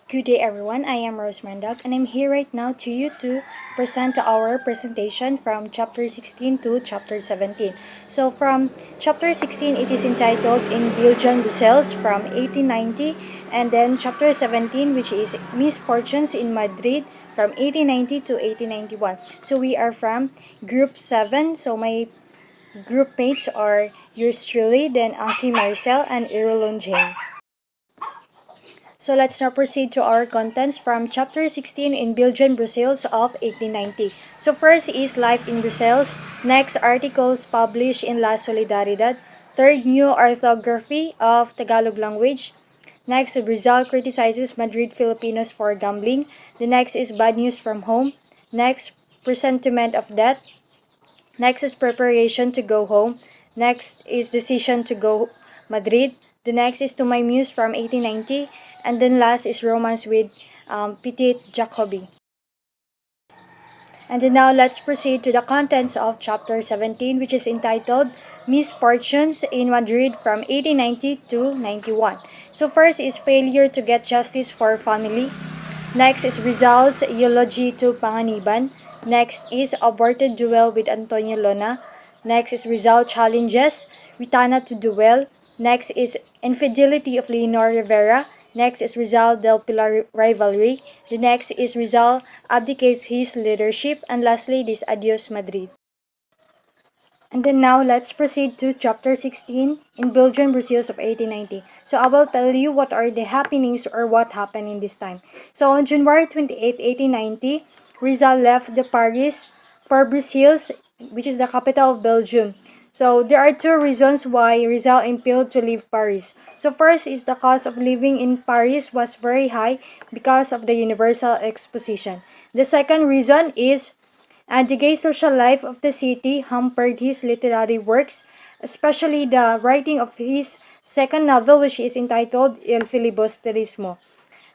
Good day everyone, I am Rose Mandak and I'm here right now to you to present our presentation from chapter 16 to chapter 17. So from chapter 16 it is entitled In Belgian Brussels from 1890, and then chapter 17 which is Misfortunes in Madrid from 1890 to 1891. So we are from group 7, so my group mates are yours truly, then Anki Maricel and Irulon Jane. So let's now proceed to our contents from chapter 16 in Belgian Brussels of 1890. So first is Life in Brussels, next articles published in La Solidaridad, third new orthography of Tagalog language, next Rizal criticizes Madrid Filipinos for gambling, the next is Bad News from Home, next Presentiment of Death, next is Preparation to Go Home, next is Decision to Go Madrid, the next is To My Muse from 1890, and then last is Romance with Petit Jacobi. And then now let's proceed to the contents of chapter 17, which is entitled Misfortunes in Madrid from 1890 to 91. So first is Failure to Get Justice for Family. Next is Rizal's Eulogy to Panganiban. Next is Aborted Duel with Antonio Lona. Next is Rizal Challenges Ritana to Duel. Next is Infidelity of Leonor Rivera. Next is Rizal del Pilar rivalry. The next is Rizal abdicates his leadership. And lastly, this Adios Madrid. And then now let's proceed to chapter 16 in Belgian Brussels of 1890. So I will tell you what are the happenings or what happened in this time. So on January 28, 1890, Rizal left the Paris for Brussels, which is the capital of Belgium. So there are two reasons why Rizal impelled to leave Paris. So first is the cost of living in Paris was very high because of the Universal Exposition. The second reason is the gay social life of the city hampered his literary works, especially the writing of his second novel, which is entitled El Filibusterismo.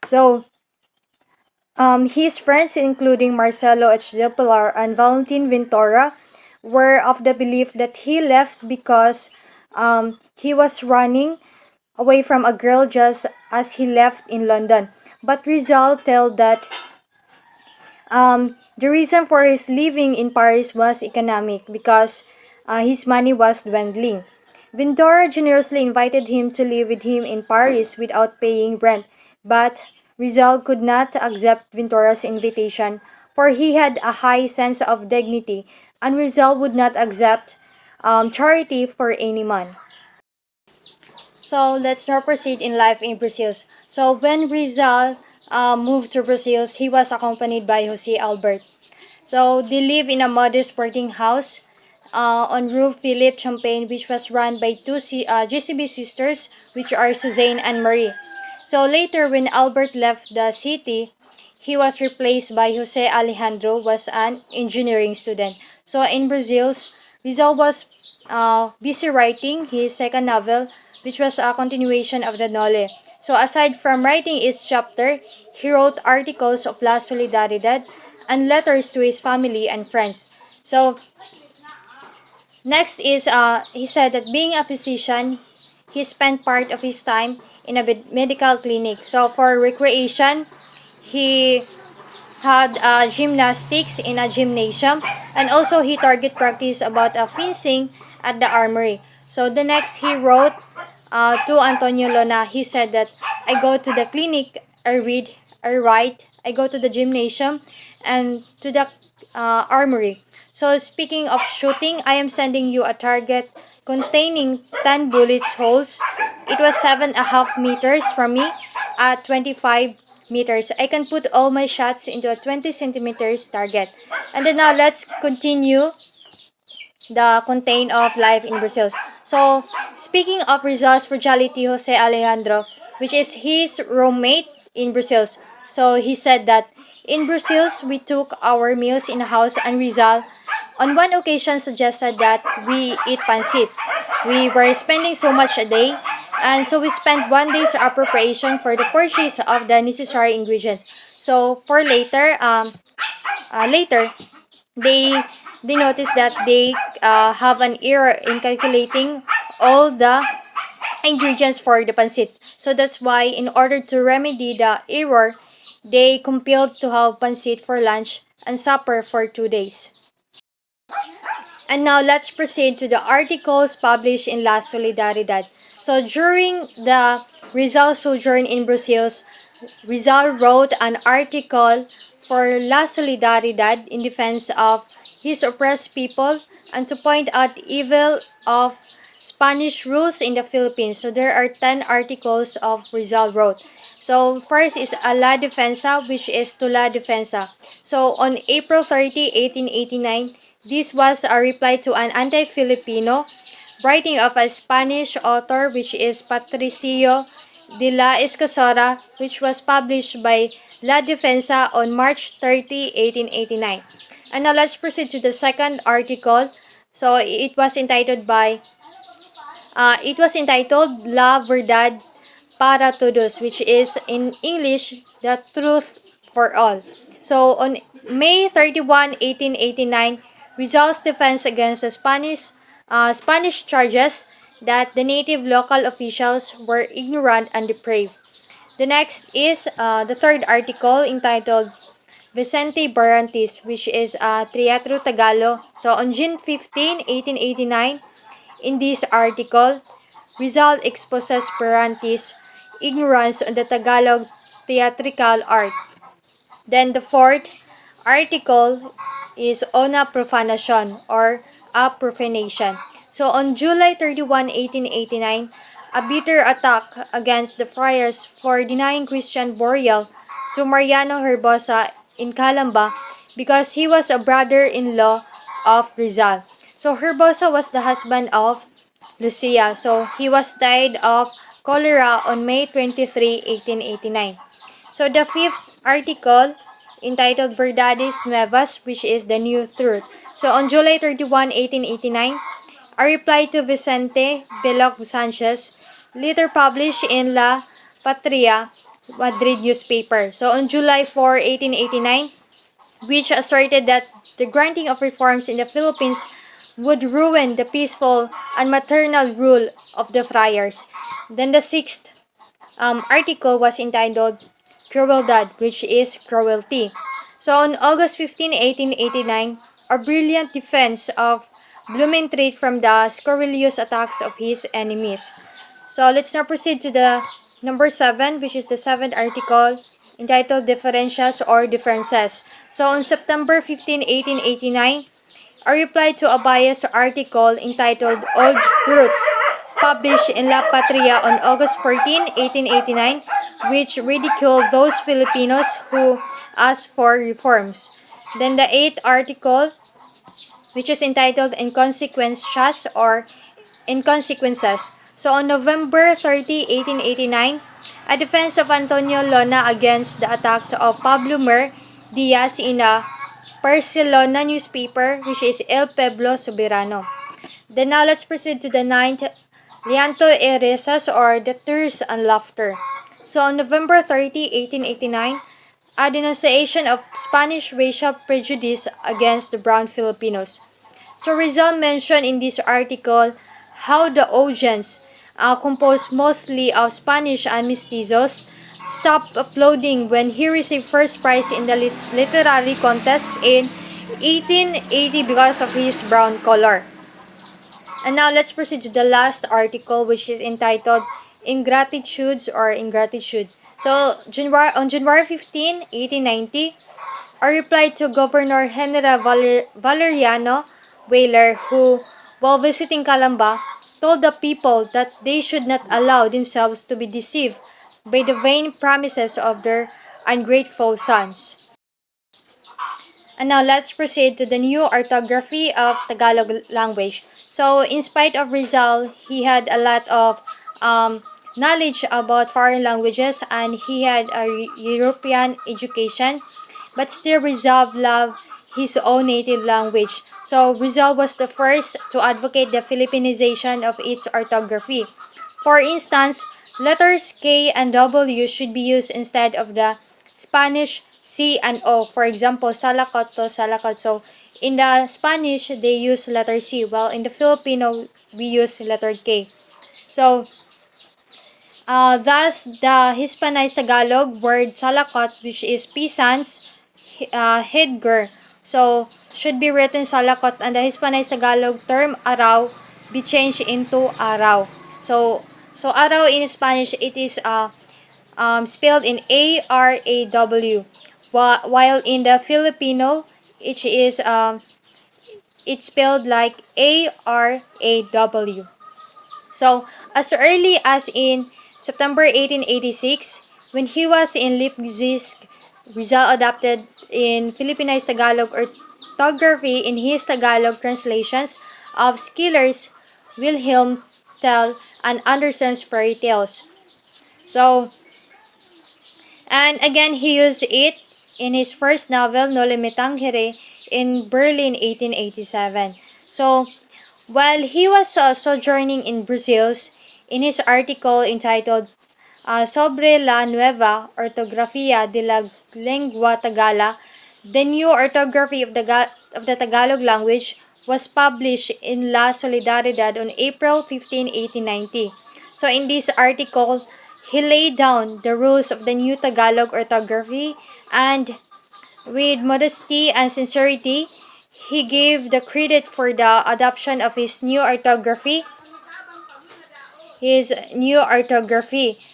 So, his friends, including Marcelo H. de Pilar and Valentin Ventura, were of the belief that he left because he was running away from a girl just as he left in London. But Rizal told that the reason for his leaving in Paris was economic because his money was dwindling. Ventura generously invited him to live with him in Paris without paying rent, but Rizal could not accept Ventura's invitation, for he had a high sense of dignity, and Rizal would not accept charity for any man. So let's now proceed in life in Brussels. So when Rizal moved to Brussels, he was accompanied by Jose Albert. So they live in a modest boarding house on Rue Philippe Champagne, which was run by two GCB sisters, which are Suzanne and Marie. So later, when Albert left the city, he was replaced by Jose Alejandro, was an engineering student. So in Brussels, Rizal was busy writing his second novel, which was a continuation of the Nole. So aside from writing each chapter, he wrote articles of La Solidaridad and letters to his family and friends. So next is he said that being a physician, he spent part of his time in a medical clinic. So for recreation, he had gymnastics in a gymnasium, and also he target practice about fencing at the armory. So the next he wrote to Antonio Lona. He said that I go to the clinic, I read, I write, I go to the gymnasium, and to the armory. So speaking of shooting, I am sending you a target containing 10 bullets holes. It was 7.5 meters from me at 25 meters. I can put all my shots into a 20 centimeters target. And then now let's continue the content of life in Brussels. So speaking of Rizal's fragility, Jose Alejandro, which is his roommate in Brussels. So he said that in Brussels we took our meals in a house, and Rizal on one occasion suggested that we eat pancit. We were spending so much a day, and so we spent one day's appropriation for the purchase of the necessary ingredients. So for later they they noticed that they have an error in calculating all the ingredients for the pancit. So that's why in order to remedy the error, they compelled to have pancit for lunch and supper for 2 days. And now let's proceed to the articles published in La Solidaridad. So during the Rizal sojourn in Brazil, Rizal wrote an article for La Solidaridad in defense of his oppressed people and to point out the evil of Spanish rules in the Philippines. So there are 10 articles of Rizal wrote. So first is a La Defensa, which is to La Defensa. So on April 30, 1889, this was a reply to an anti-Filipino writing of a Spanish author, which is Patricio de la Escosora, which was published by La Defensa on March 30, 1889. And now let's proceed to the second article. So it was entitled La Verdad para Todos, which is in English, The Truth for All. So on May 31, 1889, Rizal's defense against the Spanish charges that the native local officials were ignorant and depraved. The next is the third article entitled Vicente Barrantes, which is Teatro Tagalog. So on June 15, 1889, in this article, Rizal exposes Barrantes' ignorance on the Tagalog theatrical art. Then the fourth article is Ona Profanation or a profanation. So on July 31, 1889, a bitter attack against the friars for denying Christian burial to Mariano Herbosa in Calamba because he was a brother-in-law of Rizal. So Herbosa was the husband of Lucia. So he was died of cholera on May 23, 1889. So the fifth article entitled Verdades Nuevas, which is the new truth. So on July 31, 1889, a reply to Vicente Beloc Sanchez, later published in La Patria, Madrid newspaper. So on July 4, 1889, which asserted that the granting of reforms in the Philippines would ruin the peaceful and maternal rule of the friars. Then the sixth article was entitled Crueldad, which is cruelty. So on August 15, 1889, a brilliant defense of Blumentritt from the scurrilous attacks of his enemies. So let's now proceed to the number 7, which is the seventh article entitled Differentias or Differences. So on September 15, 1889, a reply to a biased article entitled Old Truths, published in La Patria on August 14, 1889, which ridiculed those Filipinos who asked for reforms. Then the eighth article, which is entitled Inconsequencias or Inconsequences. So on November 30, 1889, a defense of Antonio Lona against the attack of Pablo Mer Diaz in a Barcelona newspaper, which is El Pueblo Soberano. Then now let's proceed to the ninth, Llanto y Risas or the Tears and Laughter. So on November 30, 1889, a denunciation of Spanish racial prejudice against the brown Filipinos. So Rizal mentioned in this article how the audience, composed mostly of Spanish and mestizos, stopped applauding when he received first prize in the literary contest in 1880 because of his brown color. And now let's proceed to the last article, which is entitled Ingratitudes or Ingratitude. So on January 15, 1890, a reply to Governor General Valeriano Weyler, who, while visiting Calamba, told the people that they should not allow themselves to be deceived by the vain promises of their ungrateful sons. And now let's proceed to the new orthography of Tagalog language. So in spite of Rizal, he had a lot of knowledge about foreign languages and he had a European education, but still Rizal loved his own native language. So Rizal was the first to advocate the Filipinization of its orthography. For instance, letters K and W should be used instead of the Spanish C and O. For example, salakot to salakot. So in the Spanish, they use letter C, while in the Filipino, we use letter K. So Thus, the Hispanized Tagalog word salakot, which is peasants, headgear. So, should be written salakot, and the Hispanized Tagalog term araw be changed into araw. So araw in Spanish, it is spelled in A-R-A-W, while in the Filipino, it is it's spelled like A-R-A-W. So, as early as in September 1886, when he was in Lipzig, Rizal adapted in Filipinized Tagalog orthography in his Tagalog translations of Schiller's Wilhelm Tell and Andersen's fairy tales. So, and again, he used it in his first novel, No Limitangere, in Berlin, 1887. So, while he was sojourning in Brazil, in his article entitled Sobre la Nueva Ortografía de la Lengua Tagala, the new orthography of the Tagalog language was published in La Solidaridad on April 15, 1890. So in this article, he laid down the rules of the new Tagalog orthography, and with modesty and sincerity, he gave the credit for the adoption of his new orthography.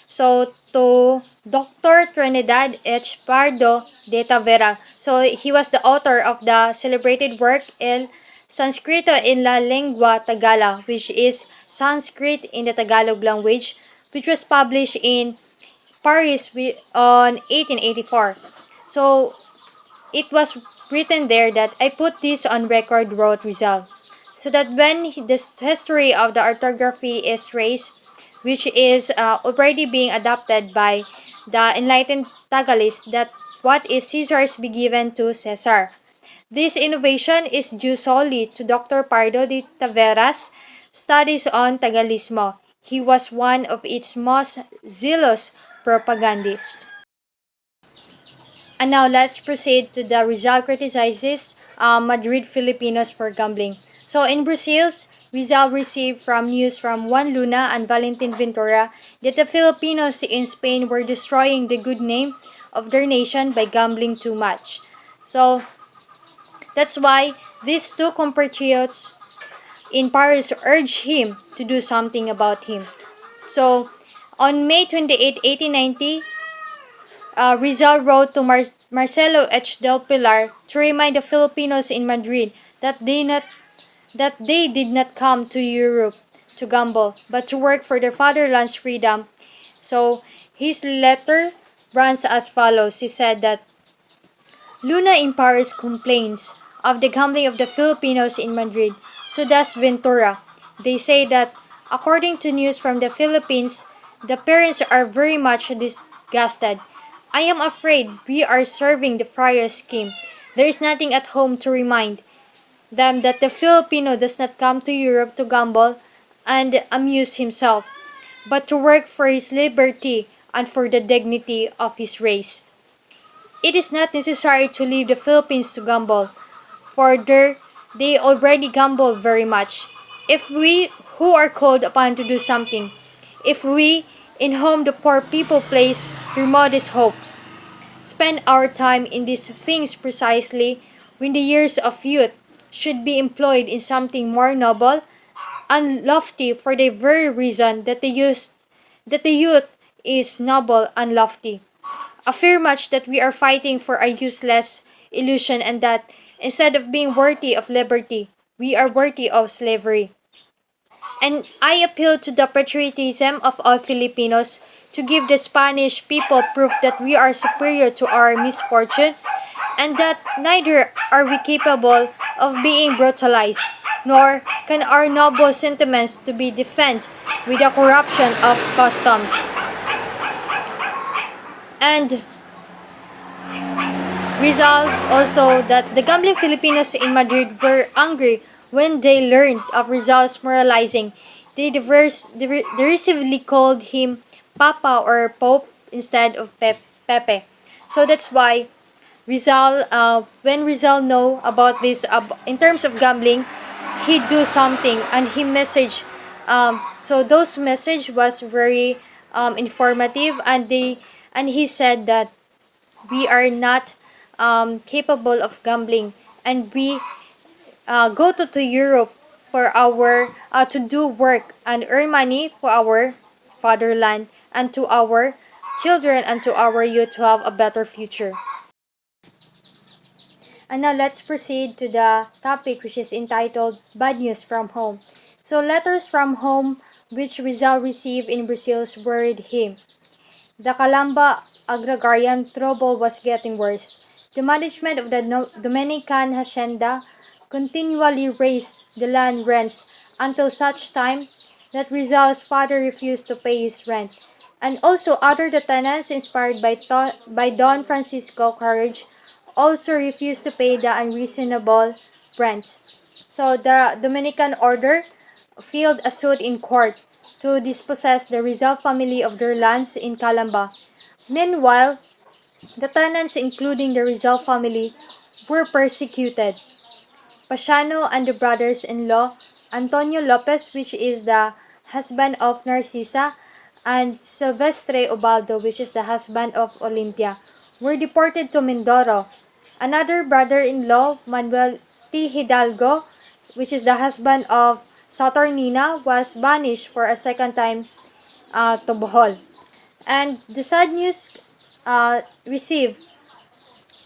So to Dr. Trinidad H. Pardo de Tavera. So he was the author of the celebrated work El Sanscrito en la Lengua Tagala, which is Sanskrit in the Tagalog language, which was published in Paris on 1884. So it was written there that I put this on record, wrote Rizal, so that when the history of the orthography is traced, which is already being adopted by the enlightened Tagalists, that what is Caesar's be given to Caesar. This innovation is due solely to Dr. Pardo de Tavera's studies on Tagalismo. He was one of its most zealous propagandists. And now let's proceed to the Rizal criticizes Madrid Filipinos for gambling. So in Brazil, Rizal received news from Juan Luna and Valentin Ventura that the Filipinos in Spain were destroying the good name of their nation by gambling too much. So that's why these two compatriots in Paris urged him to do something about him. So on May 28, 1890, Rizal wrote to Marcelo H. del Pilar to remind the Filipinos in Madrid that they did not come to Europe to gamble, but to work for their fatherland's freedom. So his letter runs as follows. He said that Luna in Paris complains of the gambling of the Filipinos in Madrid. So does Ventura. They say that according to news from the Philippines, the parents are very much disgusted. I am afraid we are serving the prior scheme. There is nothing at home to remind them that the Filipino does not come to Europe to gamble and amuse himself, but to work for his liberty and for the dignity of his race. It is not necessary to leave the Philippines to gamble, for they already gamble very much. If we, who are called upon to do something, if we, in whom the poor people place their modest hopes, spend our time in these things precisely when the years of youth should be employed in something more noble and lofty, for the very reason that the youth is noble and lofty. I fear much that we are fighting for a useless illusion, and that instead of being worthy of liberty, we are worthy of slavery. And I appeal to the patriotism of all Filipinos to give the Spanish people proof that we are superior to our misfortune, and that neither are we capable of being brutalized, nor can our noble sentiments to be defended with the corruption of customs. And result also that the gambling Filipinos in Madrid were angry when they learned of Rizal's moralizing. They derisively called him Papa or Pope instead of Pepe. So that's why when Rizal know about this, in terms of gambling, he do something and he message. So those message was very informative, and he said that we are not capable of gambling, and we go to Europe for our to do work and earn money for our fatherland and to our children and to our youth to have a better future. And now let's proceed to the topic, which is entitled Bad News from Home. So letters from home which Rizal received in Brazil's worried him. The Calamba agrarian trouble was getting worse. The management of the Dominican hacienda continually raised the land rents until such time that Rizal's father refused to pay his rent. And also other the tenants inspired by Don Francisco Courage also refused to pay the unreasonable rents. So the Dominican order filed a suit in court to dispossess the Rizal family of their lands in Calamba. Meanwhile, the tenants, including the Rizal family, were persecuted. Pasiano and the brothers-in-law, Antonio Lopez, which is the husband of Narcisa, and Silvestre Ubaldo, which is the husband of Olympia, were deported to Mindoro. Another brother-in-law, Manuel T. Hidalgo, which is the husband of Saturnina, was banished for a second time to Bohol. And the sad news received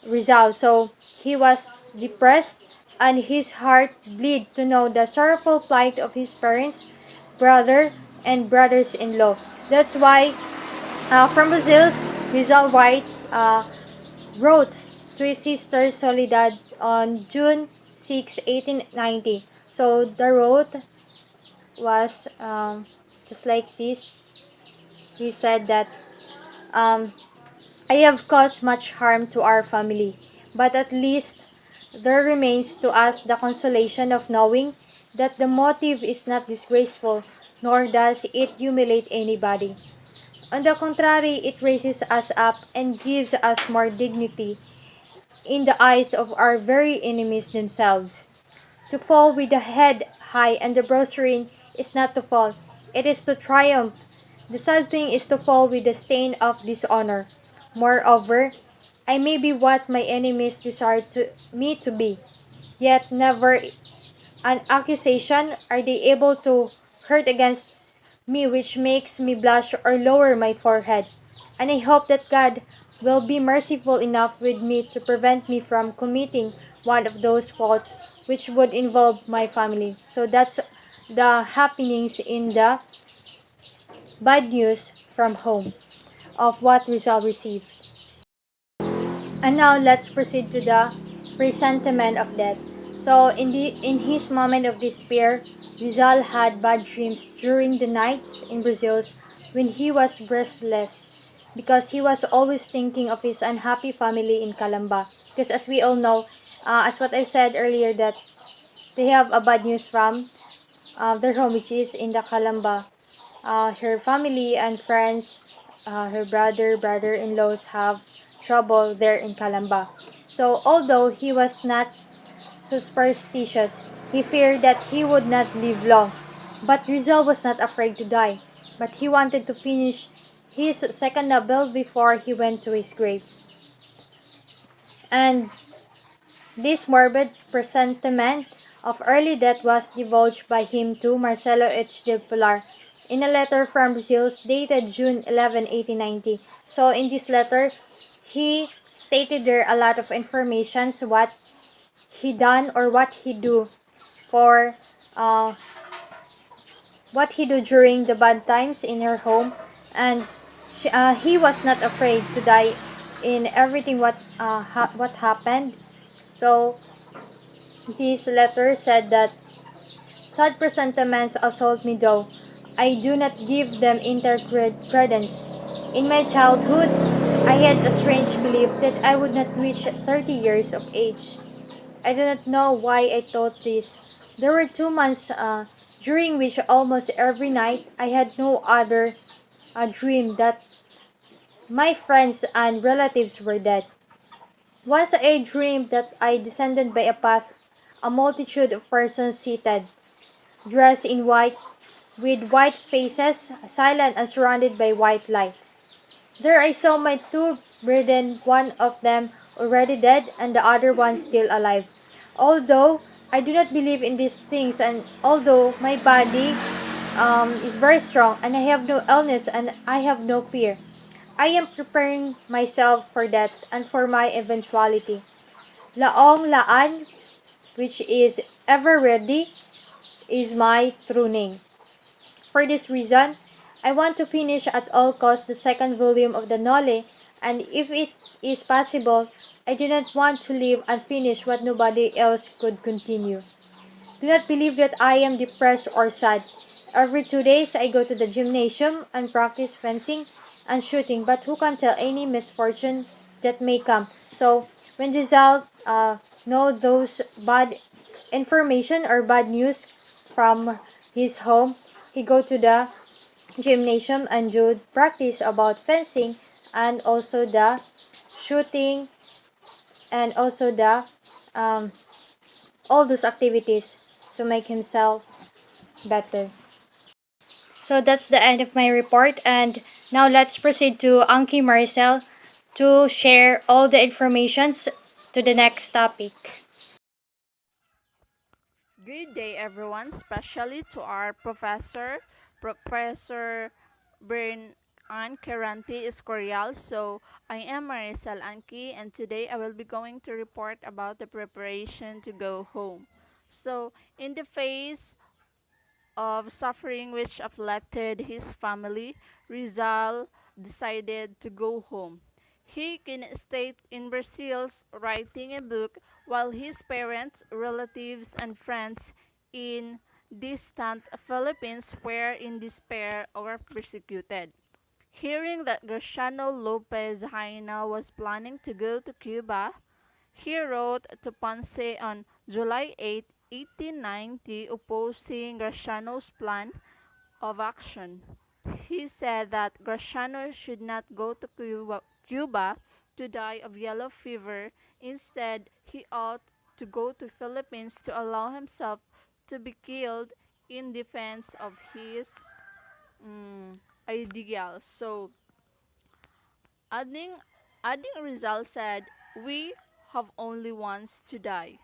Rizal, so he was depressed and his heart bleed to know the sorrowful plight of his parents, brother, and brothers-in-law. That's why from Brazil's Rizal White wrote to his sister Soledad on June 6, 1890. So the note was just like this. He said that I have caused much harm to our family, but at least there remains to us the consolation of knowing that the motive is not disgraceful, nor does it humiliate anybody. On the contrary, it raises us up and gives us more dignity in the eyes of our very enemies themselves. To fall with the head high and the brow serene is not to fall, it is to triumph. The sad thing is to fall with the stain of dishonor. Moreover, I may be what my enemies desire me to be, yet never an accusation are they able to hurt against me which makes me blush or lower my forehead. And I hope that God will be merciful enough with me to prevent me from committing one of those faults which would involve my family. So that's the happenings in the bad news from home of what Rizal received. And now let's proceed to the presentiment of death. So in his moment of despair, Rizal had bad dreams during the night in Brazil when he was restless because he was always thinking of his unhappy family in Calamba. Because as we all know, as what I said earlier, that they have a bad news from their home, which is in the Calamba. Her family and friends, her brother-in-laws have trouble there in Calamba. So although he was not superstitious, he feared that he would not live long. But Rizal was not afraid to die, but he wanted to finish his second novel before he went to his grave. And this morbid presentiment of early death was divulged by him to Marcelo H. del Pilar in a letter from Brazil dated June 11, 1890. So in this letter, he stated there a lot of information, so what he done or what he do for what he do during the bad times in her home, and he was not afraid to die in everything what happened. So this letter said that sad presentiments assault me though I do not give them credence. In my childhood, I had a strange belief that I would not reach 30 years of age. I do not know why I thought this. There were 2 months during which almost every night I had no other dream that my friends and relatives were dead. Once I dreamed that I descended by a path, a multitude of persons seated, dressed in white, with white faces, silent and surrounded by white light. There I saw my two brethren, one of them already dead and the other one still alive. Although I do not believe in these things, and although my body is very strong and I have no illness and I have no fear, I am preparing myself for that and for my eventuality. Laong Laan, which is ever ready, is my true name. For this reason, I want to finish at all costs the second volume of the Nole, and if it is possible, I do not want to leave unfinished what nobody else could continue. Do not believe that I am depressed or sad. Every 2 days I go to the gymnasium and practice fencing and shooting, but who can tell any misfortune that may come? So when Rizal know those bad information or bad news from his home, he go to the gymnasium and do practice about fencing and also the shooting and also the um, all those activities to make himself better. So that's the end of my report, and now let's proceed to Anki Maricel to share all the informations to the next topic. Good day, everyone, especially to our Professor Bern Keranti Escorial. So, I am Marisol Anki, and today I will be going to report about the preparation to go home. So, in the face of suffering which afflicted his family, Rizal decided to go home. He can stay in Brazil writing a book while his parents, relatives, and friends in distant Philippines were in despair or persecuted. Hearing that Graciano Lopez Jaina was planning to go to Cuba, he wrote to Ponce on July 8, 1890, opposing Graciano's plan of action. He said that Graciano should not go to Cuba to die of yellow fever. Instead, he ought to go to Philippines to allow himself to be killed in defense of his ideals. So, adding, adding Rizal said, "We have only once to die.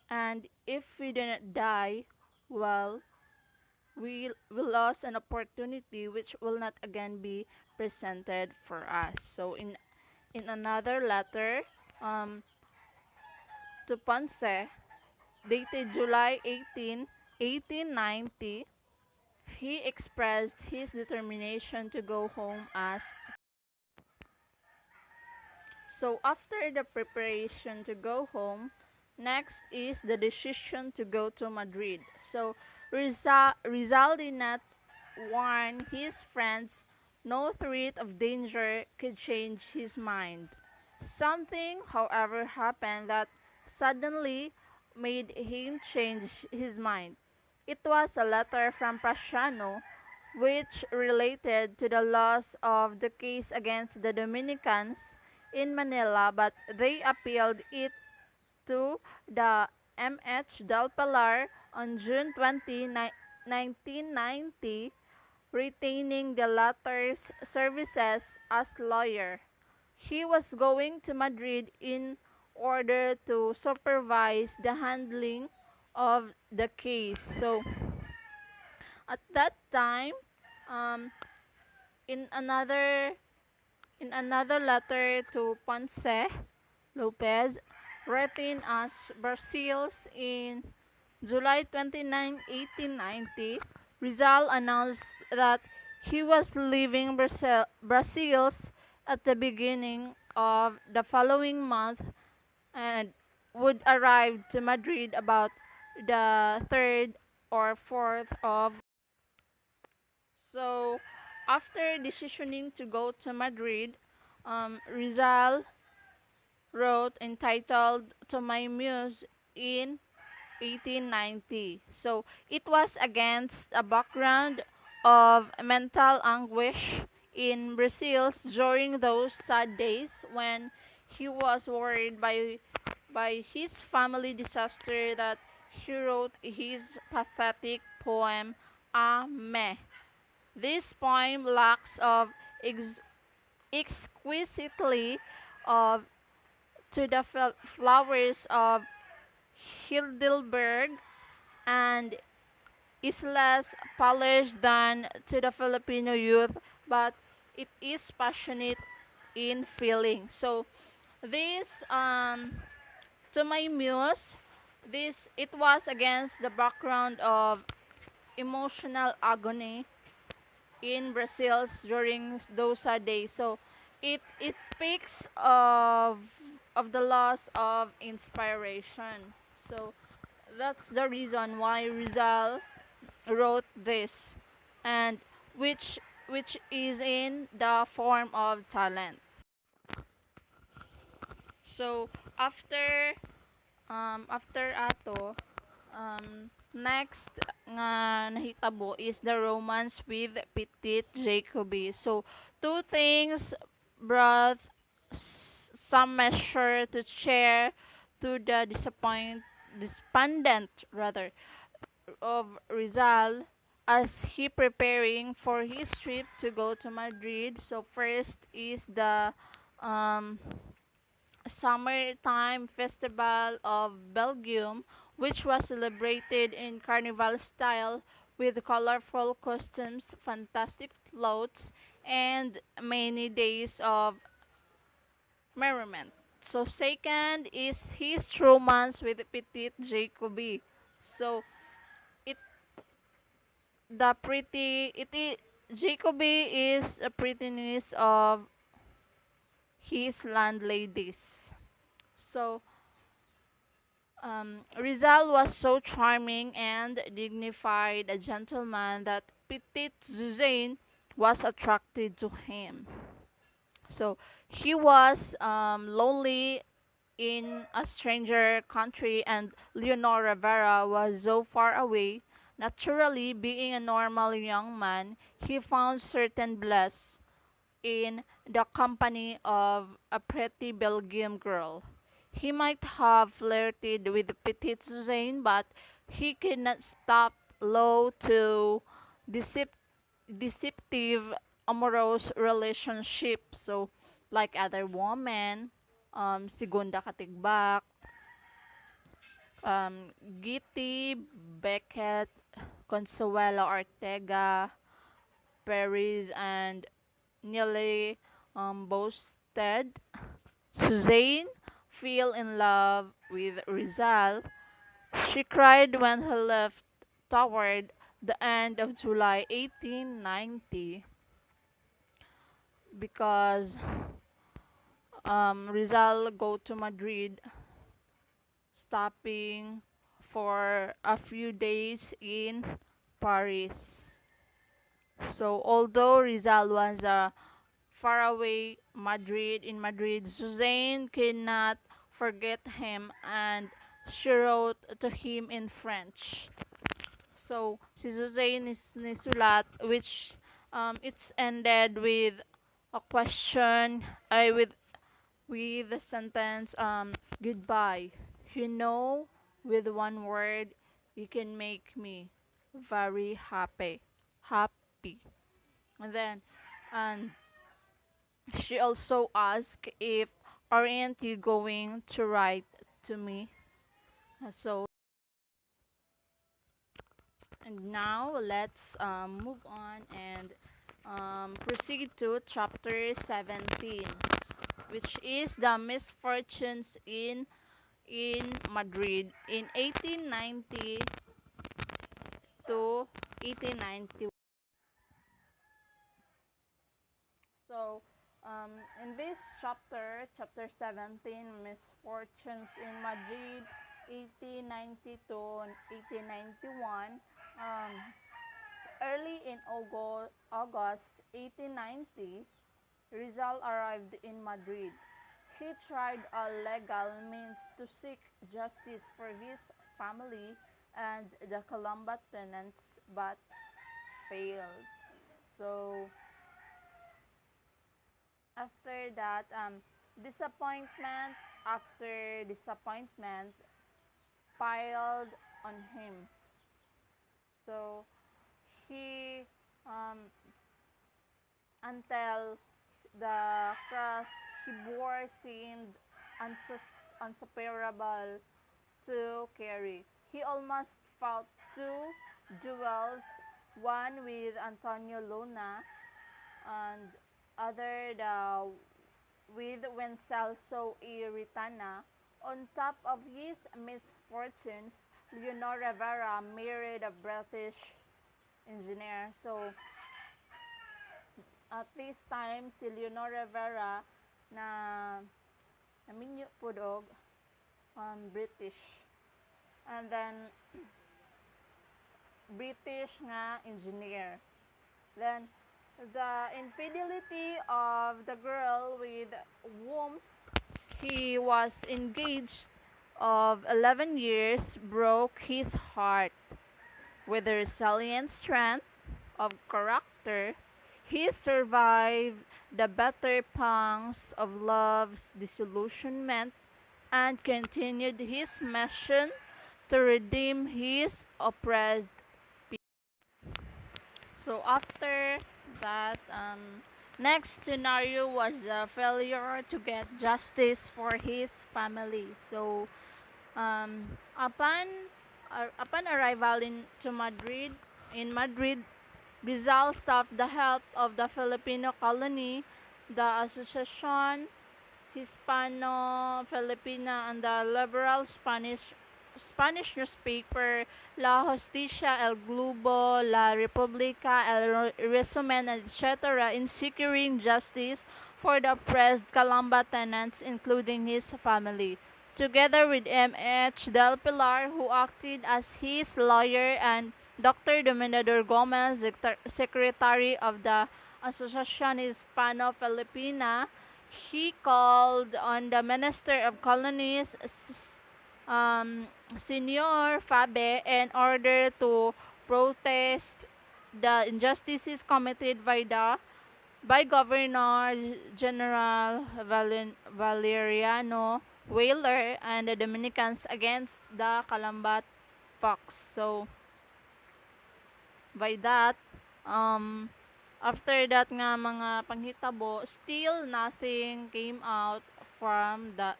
And if we do not die, well, we lost an opportunity which will not again be presented for us." So in another letter um, to Ponce, dated July 18, 1890, he expressed his determination to go home as so after the preparation to go home, next is the decision to go to Madrid. So Rizal did not warn his friends. No threat of danger could change his mind. Something, however, happened that suddenly made him change his mind. It was a letter from Prasciano which related to the loss of the case against the Dominicans in Manila, but they appealed it to the M.H. Del Pilar on June 20, 1990, retaining the latter's services as lawyer. He was going to Madrid in order to supervise the handling of the case. So at that time, um, in another in another letter to Ponce Lopez, written as Brazils in July 29, 1890, Rizal announced that he was leaving Brazils at the beginning of the following month and would arrive to Madrid about the 3rd or 4th of. So, after decisioning to go to Madrid, Rizal wrote entitled To My Muse in 1890. So, it was against a background of mental anguish in Brazil during those sad days when he was worried by his family disaster that he wrote his pathetic poem a me. This poem lacks of exquisitely of to the flowers of Heidelberg and is less polished than to the Filipino youth, but it is passionate in feeling. So this to my muse, this it was against the background of emotional agony in Brazil during those days. So it speaks of the loss of inspiration. So that's the reason why Rizal wrote this, and which which is in the form of talent. So after after ato, next nga nahitabo is the romance with Petit Jacobi. So two things brought some measure to share to the despondent rather of Rizal as he preparing for his trip to go to Madrid. So first is the um, summertime festival of Belgium, which was celebrated in carnival style with colorful costumes, fantastic floats, and many days of merriment. So second is his romance with Petit Jacobi. So it the pretty it is Jacobi is a prettiness of his landladies. So Rizal was so charming and dignified a gentleman that Petit Suzanne was attracted to him. So he was lonely in a stranger country, and Leonor Rivera was so far away. Naturally, being a normal young man, he found certain bliss in the company of a pretty Belgian girl. He might have flirted with Petite Suzanne, but he could not stop low to decep- deceptive amorous relationship. So, like other women, Segunda Katigbak, Giti, Beckett, Consuelo Ortega, Paris, and Nearly boasted Suzanne fell in love with Rizal. She cried when he left toward the end of July 1890 because Rizal go to Madrid, stopping for a few days in Paris. So although Rizal was a faraway Madrid, Suzanne could not forget him and she wrote to him in French. So si Suzanne is nisulat which it's ended with a question with the sentence goodbye. You know, with one word you can make me very happy. Happy. And then and she also asked if aren't you going to write to me? So and now let's move on and proceed to chapter 17, which is the misfortunes in Madrid in 1890 to 1891. So, in this chapter, chapter 17, Misfortunes in Madrid, 1890 to 1891, early in August 1890, Rizal arrived in Madrid. He tried all legal means to seek justice for his family and the Colomba tenants, but failed. So, after that disappointment after disappointment piled on him. So he until the cross he bore seemed unsuperable to carry. He almost felt two duels, one with Antonio Luna and other with Wencelso Iritana. On top of his misfortunes, Leonor Rivera married a British engineer. So at this time, si Leonor Rivera na naminyo po og British. And then British nga engineer. Then the infidelity of the girl with whom he was engaged of 11 years broke his heart. With the resilient strength of character, he survived the bitter pangs of love's disillusionment and continued his mission to redeem his oppressed people. So after that, next scenario was the failure to get justice for his family. So upon arrival in Madrid, Rizal sought the help of the Filipino colony, the Association Hispano-Filipina, and the liberal Spanish newspaper La Justicia, El Globo, La República, El Resumen, etc. in securing justice for the oppressed Calamba tenants, including his family. Together with M.H. Del Pilar, who acted as his lawyer, and Dr. Dominador Gomez, secretary of the Asociación Hispano-Filipina, he called on the Minister of Colonies, Senor Fabe, in order to protest the injustices committed by Governor General Valeriano Weyler and the Dominicans against the Calambat Fox. So by that, after that nga mga panghitabo, still nothing came out from the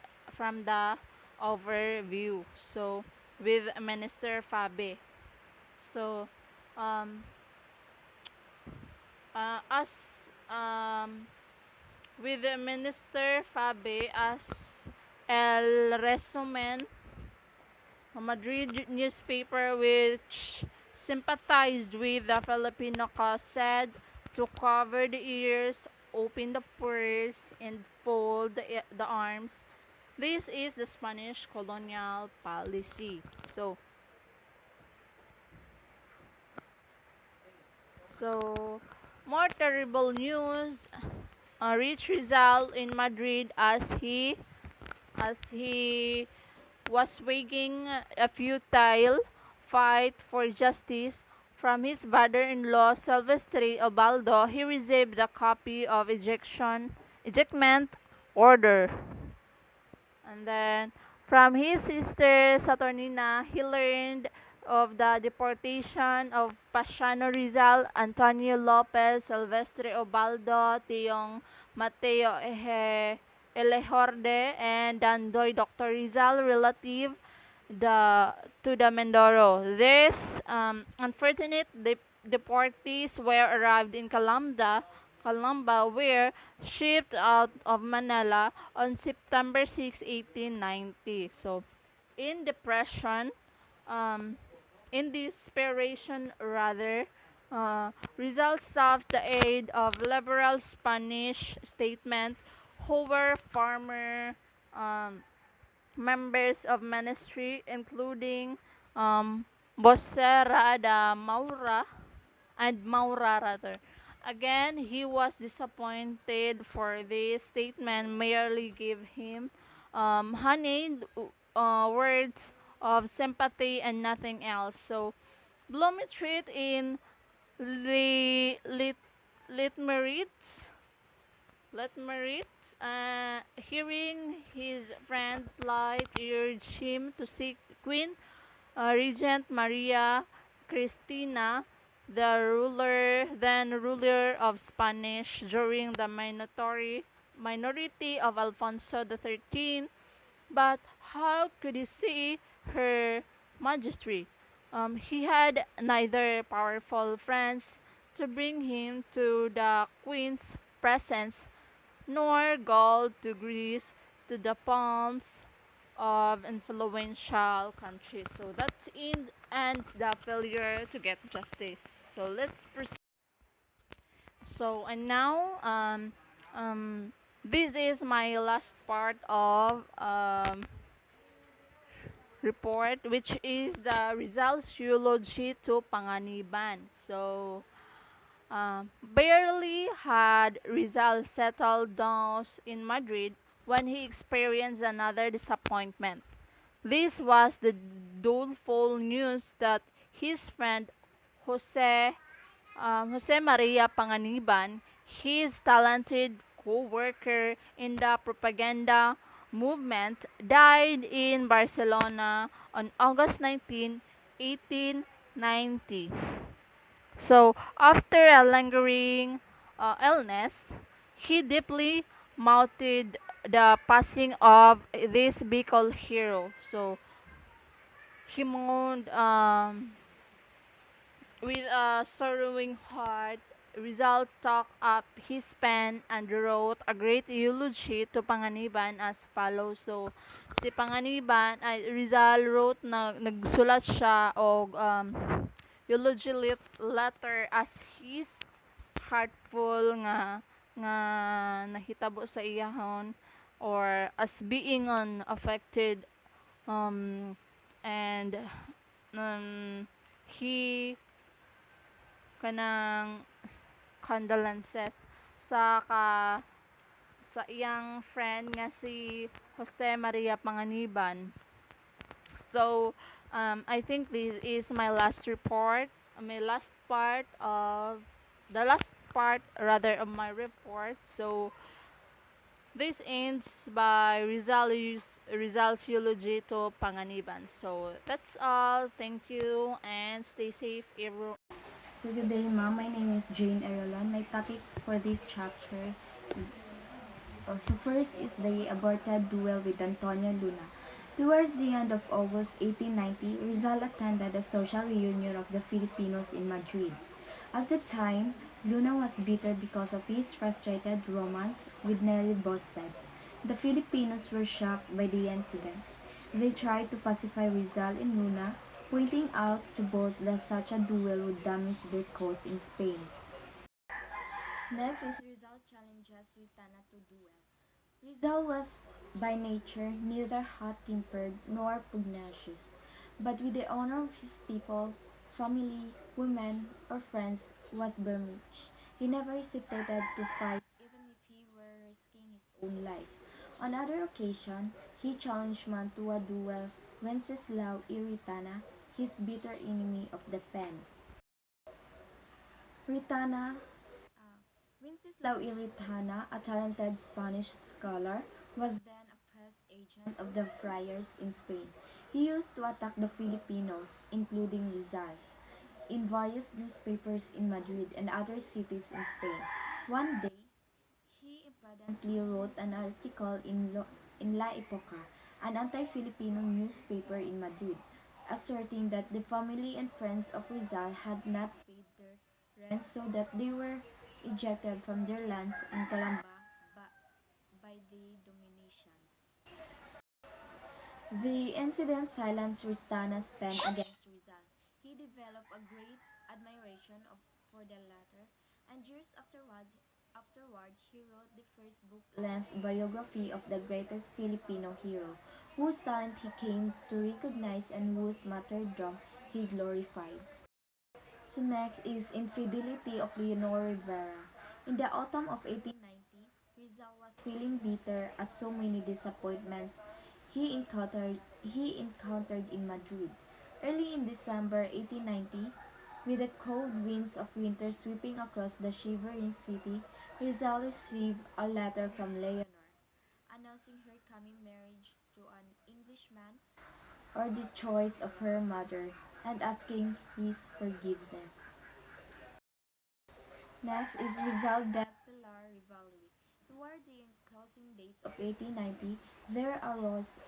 overview. So with Minister Fabe. So as with Minister Fabe as El Resumen, a Madrid newspaper which sympathized with the Filipino cause, said to cover the ears, open the purse, and fold the arms. This is the Spanish colonial policy. So more terrible news reached Rizal in Madrid as he was waging a futile fight for justice. From his brother-in-law Silvestre Obaldo, he received a copy of ejectment order. And then from his sister Saturnina, he learned of the deportation of Pasiano Rizal, Antonio Lopez, Silvestre Obaldo, Tiong Mateo Elejorde, and Dandoy Dr. Rizal, relative to the Mindoro. These unfortunate deportees were arrived in Calamba, were shipped out of Manila on September 6, 1890. So, in depression, in desperation rather, Rizal sought the aid of liberal Spanish statesmen who were former members of ministry, including Bocera Maura rather. Again, he was disappointed, for this statement merely gave him honeyed words of sympathy and nothing else. So, Blumentritt in the Litmerit, hearing his friend plight, urged him to seek Queen Regent Maria Cristina then ruler of Spanish during the minority of Alfonso XIII. But how could he see her majesty? He had neither powerful friends to bring him to the queen's presence, nor gold to grace to the palms of influential countries. So that ends the failure to get justice. So let's proceed. So and now this is my last part of report, which is the Rizal's eulogy to Panganiban. So barely had Rizal settled down in Madrid when he experienced another disappointment. This was the doleful news that his friend Jose Jose Maria Panganiban, his talented co-worker in the propaganda movement, died in Barcelona on August 19, 1890. So, after a lingering illness, he deeply mourted the passing of this Bicol hero. So, he mourned with a sorrowing heart. Rizal took up his pen and wrote a great eulogy to Panganiban as follows. So, si Panganiban, Rizal wrote nagsulat siya og eulogy letter as his heartful nga nahitabo sa iyahon, or as being affected, um, and he kanang condolences sa sa iyang friend nga si Jose Maria Panganiban. So I think this is my last report, my last part of the last part rather of my report. So this ends by Rizal's eulogy to Panganiban. So that's all. Thank you and stay safe, everyone. So good day, ma'am. My name is Jane Erolan. My topic for this chapter is also first is the aborted duel with Antonio Luna. Towards the end of August 1890, Rizal attended a social reunion of the Filipinos in Madrid. At the time, Luna was bitter because of his frustrated romance with Nelly Bosted. The Filipinos were shocked by the incident. They tried to pacify Rizal and Luna, pointing out to both that such a duel would damage their cause in Spain. Next is Rizal challenges Ritana to duel. Rizal was by nature neither hot-tempered nor pugnacious, but with the honor of his people, family, women, or friends was Burmese. He never hesitated to fight even if he were risking his own life. On other occasion, he challenged man to a duel Wenceslao Iritana, his bitter enemy of the pen. Ritana Wenceslao Iritana, a talented Spanish scholar, was then a press agent of the friars in Spain. He used to attack the Filipinos, including Rizal, in various newspapers in Madrid and other cities in Spain. One day, he imprudently wrote an article in La Época, an anti-Filipino newspaper in Madrid, asserting that the family and friends of Rizal had not paid their rent, so that they were ejected from their lands in Calamba by the Dominicians. The incident silenced Ristana's pen against Rizal. He developed a great admiration for the latter, and years afterward, he wrote the first book-length biography of the greatest Filipino hero, whose talent he came to recognize and whose martyrdom he glorified. So next is Infidelity of Leonor Rivera. In the autumn of 1890, Rizal was feeling bitter at so many disappointments he encountered in Madrid. Early in December 1890, with the cold winds of winter sweeping across the shivering city, Rizal received a letter from Leonor, announcing her coming marriage to an Englishman or the choice of her mother, and asking his forgiveness. Next is Rizal del Pilar rivalry. Toward the closing days of 1890, there arose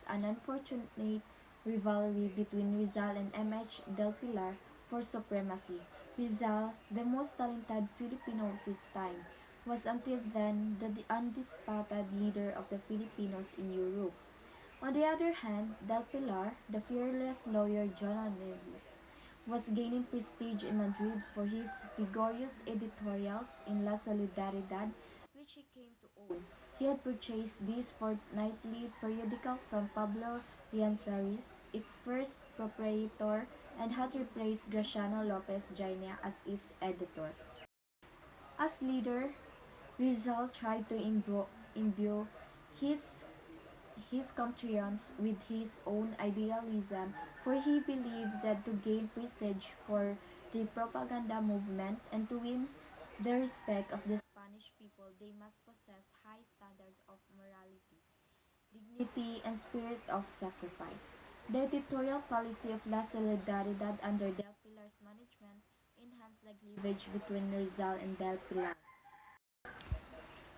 an unfortunate rivalry between Rizal and M.H. del Pilar for supremacy. Rizal, the most talented Filipino of his time, was until then the undisputed leader of the Filipinos in Europe. On the other hand, Del Pilar, the fearless lawyer journalist, was gaining prestige in Madrid for his vigorous editorials in La Solidaridad, which he came to own. He had purchased this fortnightly periodical from Pablo Rianzaris, its first proprietor, and had replaced Graciano Lopez Jaina as its editor. As leader, Rizal tried to imbue his his compatriots with his own idealism, for he believed that to gain prestige for the propaganda movement and to win the respect of the Spanish people, they must possess high standards of morality, dignity, and spirit of sacrifice. The editorial policy of La Solidaridad under Del Pilar's management enhanced the cleavage between Rizal and Del Pilar.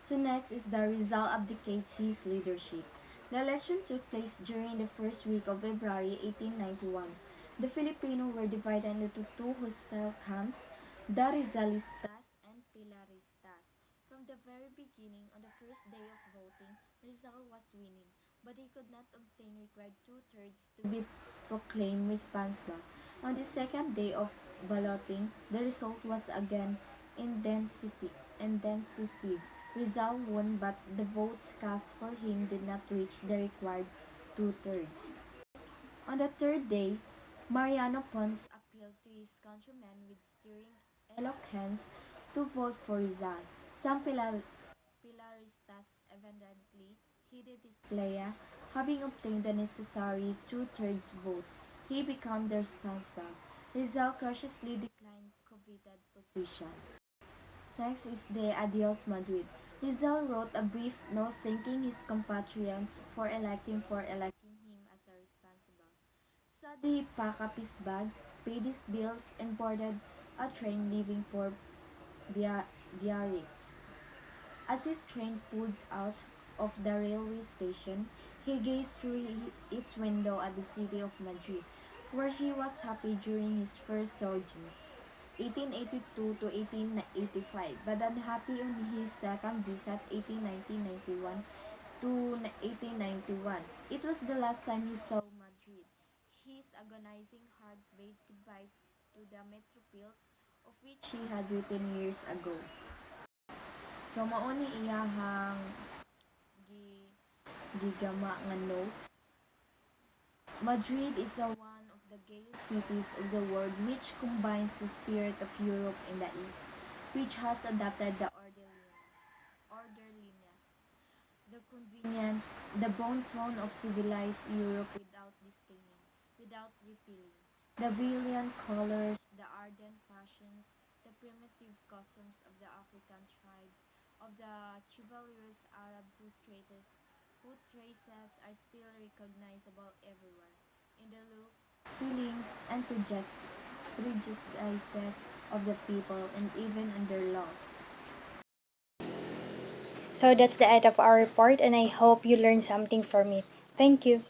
So next is the Rizal abdicates his leadership. The election took place during the first week of February 1891. The Filipino were divided into two hostile camps, the Rizalistas and Pilaristas. From the very beginning, on the first day of voting, Rizal was winning, but he could not obtain required two-thirds to be proclaimed responsible. On the second day of balloting, the result was again indecisive. Rizal won, but the votes cast for him did not reach the required two-thirds. On the third day, Mariano Pons appealed to his countrymen with stirring eloquence to vote for Rizal. Some Pilaristas evidently heeded his plea. Having obtained the necessary two-thirds vote, he became the responsible. Rizal cautiously declined coveted position. Next is the Adios Madrid. Rizal wrote a brief note thanking his compatriots for electing him as a responsible. Sadly, he packed up his bags, paid his bills, and boarded a train leaving for Biarritz. As his train pulled out of the railway station, he gazed through its window at the city of Madrid, where he was happy during his first sojourn. 1882 to 1885, but unhappy on his second visit 1891 to 1891. It was the last time he saw Madrid. His agonizing heart bade goodbye to the metropolis of which he had written years ago. So mauni iyahang gigama nga note. Madrid is one of the gayest cities of the world, which combines the spirit of Europe in the East, which has adopted the orderliness, the convenience, the bon ton of civilized Europe without disdaining, without repelling. The brilliant colors, the ardent passions, the primitive customs of the African tribes, of the chivalrous Arabs whose traces are still recognizable everywhere, in the look, feelings, and prejudices of the people, and even in their laws. So that's the end of our report, and I hope you learned something from it. Thank you.